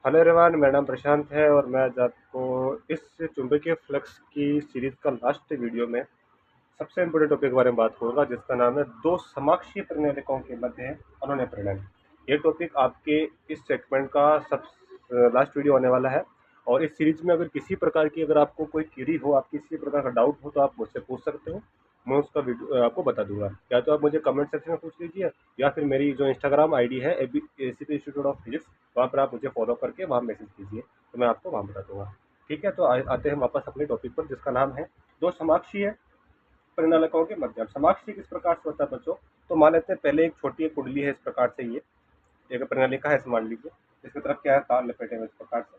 Hello everyone, मेरा नाम प्रशांत है और मैं आज आपको इस चुंबकीय फ्लक्स की सीरीज का लास्ट वीडियो में सबसे इम्पोर्टेंट टॉपिक के बारे में बात करूंगा, जिसका नाम है दो समाक्षीय परिणालिकाओं के मध्य अनुनय प्रणाली। ये टॉपिक आपके इस सेगमेंट का सब लास्ट वीडियो होने वाला है। और इस सीरीज में अगर किसी प्रकार की अगर आपको कोई क्वेरी हो, आप किसी प्रकार का डाउट हो, तो आप मुझसे पूछ सकते हो। मैं उसका वीडियो आपको बता दूंगा। या तो आप मुझे कमेंट सेक्शन में पूछ लीजिए, या फिर मेरी जो इंस्टाग्राम आईडी है एसीपी इंस्टीट्यूट ऑफ फिजिक्स, वहाँ पर आप मुझे फॉलो करके वहाँ मैसेज कीजिए, तो मैं आपको वहाँ बता दूंगा। ठीक है, तो आते हैं वापस अपने टॉपिक पर, जिसका नाम है दो समाक्षीय परिणालकों के मध्य। समाक्षीय किस प्रकार से होता है बच्चों? तो मान लेते हैं पहले एक छोटी एक कुंडली है इस प्रकार से, ये एक परिणालिका है मान लीजिए। इसकी तरफ क्या है, तार लपेटे हुए इस प्रकार से।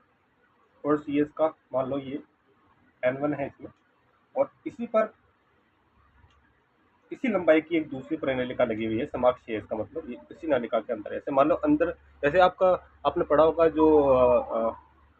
और सी एस का मान लो ये N1 है इसमें, और इसी पर इसी लंबाई की एक दूसरी परिनालिका लगी हुई है समाक्षीय। इसका मतलब ये इसी नालिका के अंदर, ऐसे मान लो अंदर, जैसे आपका आपने पढ़ा होगा जो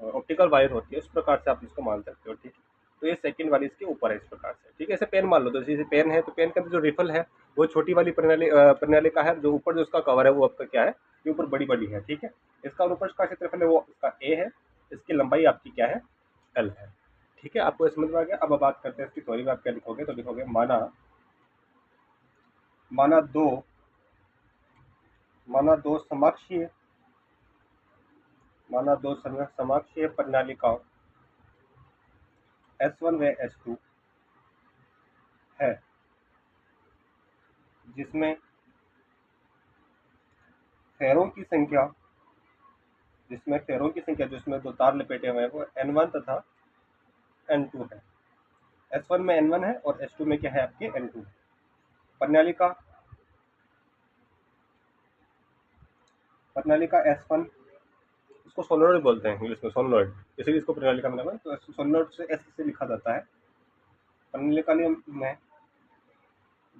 ऑप्टिकल वायर होती है, उस प्रकार से आप इसको मान सकते हो। ठीक है, तो ये सेकंड वाली इसके ऊपर है इस प्रकार से। ठीक है, ऐसे पेन मान लो, तो जैसे पेन है तो पेन के अंदर जो रिफल है वो छोटी वाली परिनालिका है, जो ऊपर जो उसका कवर है वो आपका क्या है, ये ऊपर बड़ी बड़ी है। ठीक है, इसका अनुप्रस्थ का क्षेत्रफल है वो इसका ए है, इसकी लंबाई आपकी क्या है, एल है। ठीक है, आपको समझ में आ गया। अब बात करते हैं इसकी थ्योरी में। आप क्या लिखोगे, तो लिखोगे माना माना दो समाक्षीय समाक्षीय परिनालिकाओं S1 व S2 है, जिसमें फेरों की संख्या जिसमें दो तार लपेटे हुए हैं वो N1 तथा N2 है। S1 में N1 है और S2 में क्या है, आपके N2 है। परिनालिका परिनालिका S1, इसको सोलेनोइड बोलते हैं इंग्लिश में, सोलेनोइड, इसीलिए इसको परिनालिका में नाम है। तो सोलेनोइड से S से लिखा जाता है। परिनालिका में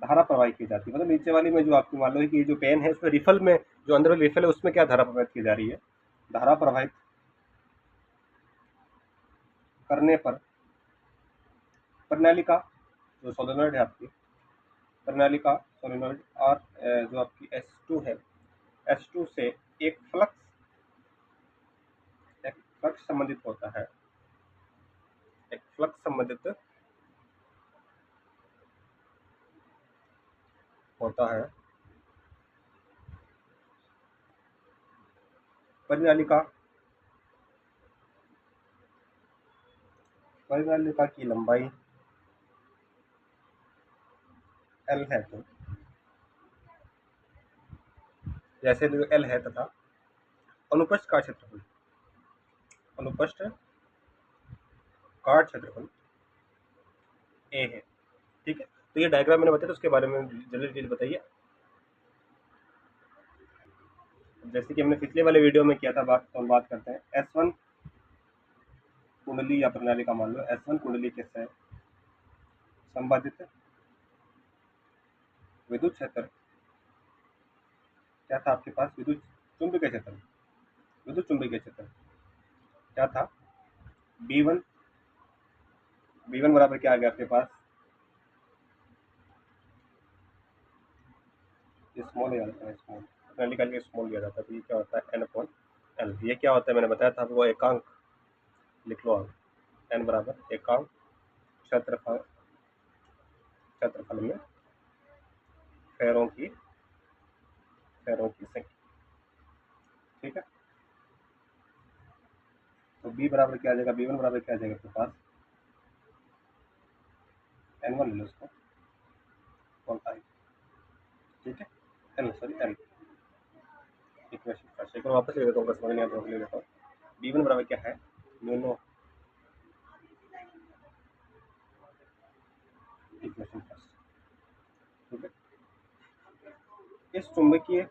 धारा प्रवाहित की जाती है, मतलब नीचे वाली में जो आपकी मान लो कि जो पेन है उसमें रिफल में, जो अंदर वाली रिफल है उसमें क्या धारा प्रवाहित की जा रही है, धारा प्रवाहित करने पर प्रणालिका जो सोलेनोइड है आपकी, प्रणालिका सोलेनोइड और जो आपकी S2 है, S2 से एक फ्लक्स संबंधित होता है, एक फ्लक्स संबंधित होता है। परिनालिका परिनालिका की लंबाई L है, तो जैसे जो L है तथा अनुप्रस्थ का क्षेत्रफल अनुप्रस्थ का क्षेत्रफल A है। ठीक है, तो ये डायग्राम मैंने बताया, तो उसके बारे में जल्दी जल्दी बताइए। जैसे कि हमने पिछले वाले वीडियो में किया था बात, तो हम बात करते हैं S1 कुंडली या प्रणाली का मान लो S1 कुंडली के से संबंधित विद्युत क्षेत्र क्या था आपके पास, विद्युत चुंबकीय क्षेत्र क्या था, B1। B1 बराबर क्या आ गया आपके पास, स्मॉल लिया जाता है, स्मॉल प्रणाली का लिए स्मॉल लिया जाता है, तो ये क्या होता है N/L। ये क्या होता है, मैंने बताया था आपको, एकांक लिख लो आप। N बराबर एकांक क्षेत्रफल क्षेत्रफल में फेरों की संख्या। ठीक है, तो B बराबर क्या आ जाएगा, B1 बराबर क्या आ जाएगा आपके पास, N1 ले लो उसको, कौन सा, ठीक है, L इक्वेशन फर्स्ट एक बार वापस ले लेता हूँ, समझ नहीं आता ले लेता हूँ। B1 बराबर क्या है, न्यूनो इक्वेशन फर्स्ट। ठीक है, इस चुंबकीय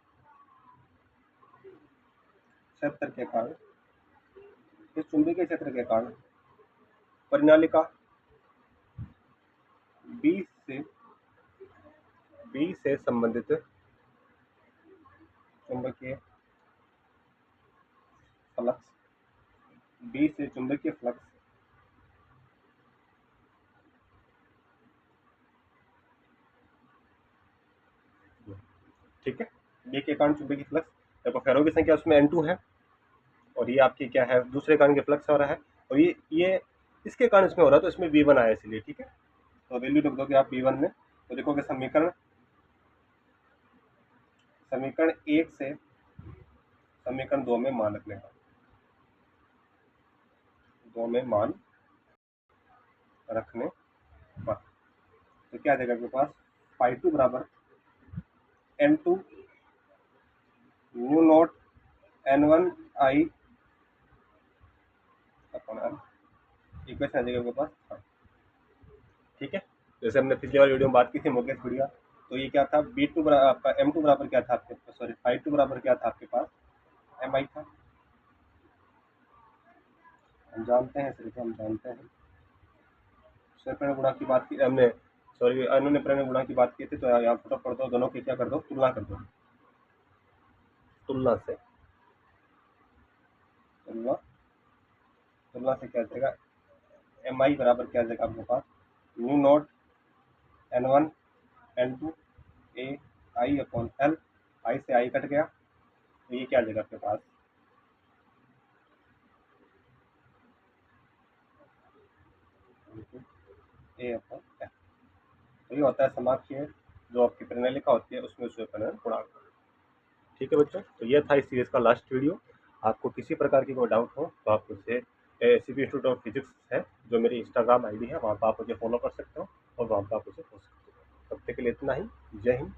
क्षेत्र के कारण परिनालिका बी से संबंधित चुंबकीय फ्लक्स ठीक है, बी के कारण चुंबकीय फ्लक्स, देखो फेरों की संख्या उसमें N2 है, और ये आपकी क्या है, दूसरे कारण के फ्लक्स हो रहा है, और ये इसके कारण इसमें हो रहा है, तो इसमें V1 आया इसलिए, ठीक है। तो वैल्यू रख दोगे आप V1 में, तो लिखोगे समीकरण समीकरण 1 से समीकरण 2 में मान रखने का, 2 में मान रखने पर, तो क्या आ जाएगा आपके पास, φ2 बराबर n2 nu naught n1 i upon n, equation आ जाएगा आपके पास, हाँ, ठीक है। जैसे हमने पिछली बार वीडियो में बात की थी मोगेस वीडियो, तो ये क्या था, B2 आपका M2 बराबर क्या था आपके पास, सॉरी φ2 बराबर क्या था आपके पास, mi था, हम जानते हैं, सिर्फ हम जानते हैं, प्रेरण गुणा की बात की हमने, सॉरी उन्होंने प्रेरण गुणा की बात की थी, तो यहाँ फटाफट कर दो, दोनों की क्या कर दो, तुलना कर दो, तुलना से तुलना तुलना से क्या जाएगा, mi बराबर क्या जाएगा आपके पास, nu naught n1 n2 a i upon l, i से i कट गया, तो ये क्या आ जाएगा आपके पास, a अपॉन l। तो ये होता है समाक्षीय जो आपकी प्रणालिका होती है उसमें स्वीकरण गुणांक, ठीक है बच्चों। तो ये था इस सीरीज का लास्ट वीडियो। आपको किसी प्रकार की कोई डाउट हो तो आप मुझसे CP इंस्टीट्यूट ऑफ फिजिक्स है जो मेरी इंस्टाग्राम आईडी है, वहाँ पर आप मुझे फॉलो कर सकते हो और वहाँ पर आप मुझे पूछ सकते हो। तब तक के लिए इतना ही, जय हिंद।